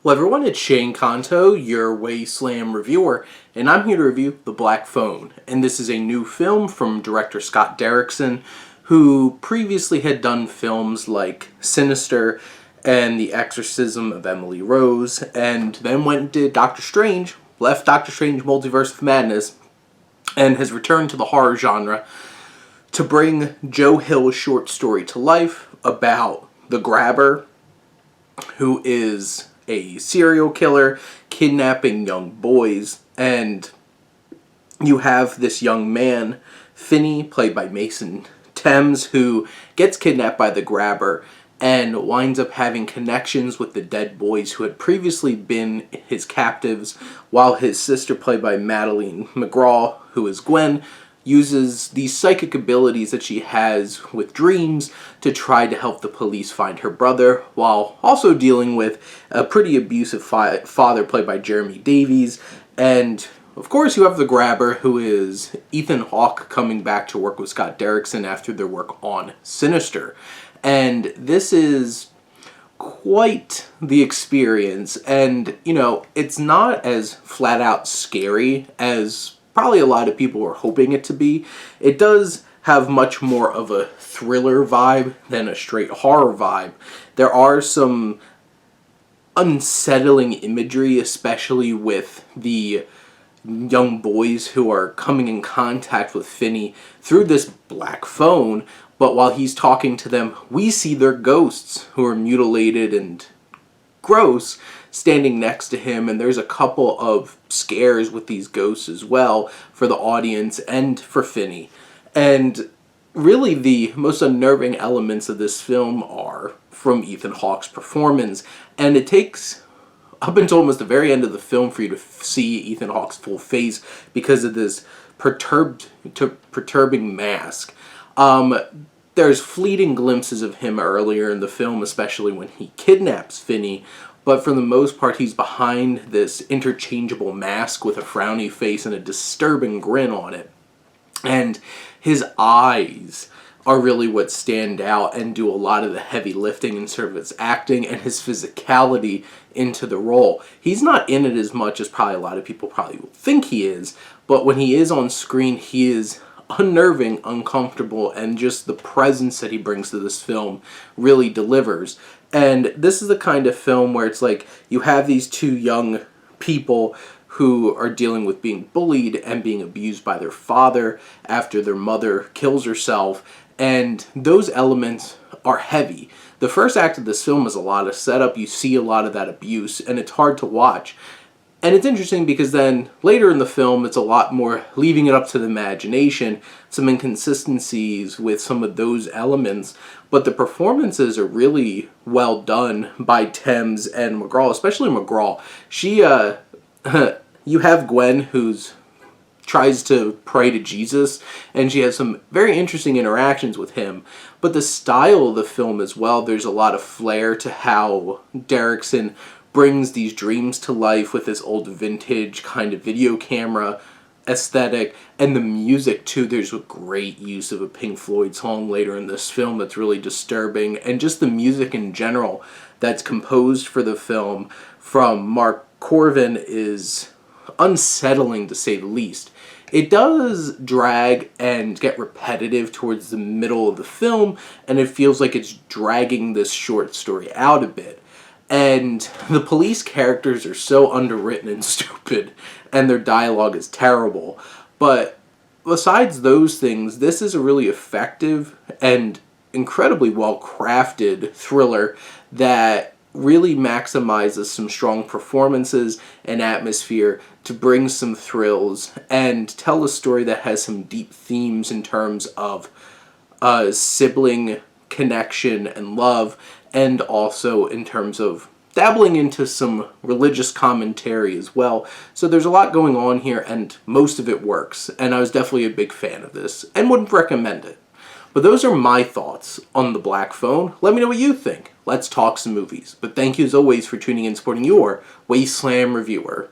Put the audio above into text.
Hello everyone, it's Shane Kanto, your Wasteland reviewer, and I'm here to review The Black Phone. And this is a new film from director Scott Derrickson, who previously had done films like Sinister and The Exorcism of Emily Rose, and then went and did Doctor Strange, left Doctor Strange Multiverse of Madness, and has returned to the horror genre to bring Joe Hill's short story to life about the Grabber, who is a serial killer kidnapping young boys. And you have this young man, Finney, played by Mason Thames, who gets kidnapped by the Grabber and winds up having connections with the dead boys who had previously been his captives, while his sister, played by Madeleine McGraw, who is Gwen, uses these psychic abilities that she has with dreams to try to help the police find her brother, while also dealing with a pretty abusive father, played by Davies. And of course you have the Grabber, who is Ethan Hawke, coming back to work with Scott Derrickson after their work on Sinister. And this is quite the experience, and it's not as flat out scary as probably a lot of people were hoping it to be. It does have much more of a thriller vibe than a straight horror vibe. There are some unsettling imagery, especially with the young boys who are coming in contact with Finney through this black phone, but while he's talking to them, we see their ghosts, who are mutilated and gross, standing next to him, and there's a couple of scares with these ghosts as well for the audience and for Finney. And really the most unnerving elements of this film are from Ethan Hawke's performance, and it takes up until almost the very end of the film for you to see Ethan Hawke's full face because of this perturbing mask. There's fleeting glimpses of him earlier in the film, especially when he kidnaps Finney, but for the most part he's behind this interchangeable mask with a frowny face and a disturbing grin on it. And his eyes are really what stand out and do a lot of the heavy lifting in sort of his acting and his physicality into the role. He's not in it as much as probably a lot of people probably think he is, but when he is on screen, he is unnerving, uncomfortable, and just the presence that he brings to this film really delivers. And this is the kind of film where it's like you have these two young people who are dealing with being bullied and being abused by their father after their mother kills herself, and those elements are heavy. The first act of this film is a lot of setup. You see a lot of that abuse, and it's hard to watch. And it's interesting because then later in the film, it's a lot more leaving it up to the imagination, some inconsistencies with some of those elements, but the performances are really well done by Thames and McGraw, especially McGraw. She, you have Gwen, who's tries to pray to Jesus, and she has some very interesting interactions with him. But the style of the film as well, there's a lot of flair to how Derrickson brings these dreams to life with this old vintage kind of video camera aesthetic, and the music too. There's a great use of a Pink Floyd song later in this film that's really disturbing, and just the music in general that's composed for the film from Mark Corvin is unsettling, to say the least. It does drag and get repetitive towards the middle of the film, and it feels like it's dragging this short story out a bit. And the police characters are so underwritten and stupid, and their dialogue is terrible. But besides those things, this is a really effective and incredibly well-crafted thriller that really maximizes some strong performances and atmosphere to bring some thrills and tell a story that has some deep themes in terms of sibling connection and love, and also in terms of dabbling into some religious commentary as well. So there's a lot going on here, and most of it works, and I was definitely a big fan of this and would recommend it. But those are my thoughts on The Black Phone. Let me know what you think. Let's talk some movies. But thank you as always for tuning in and supporting your Wasteland reviewer.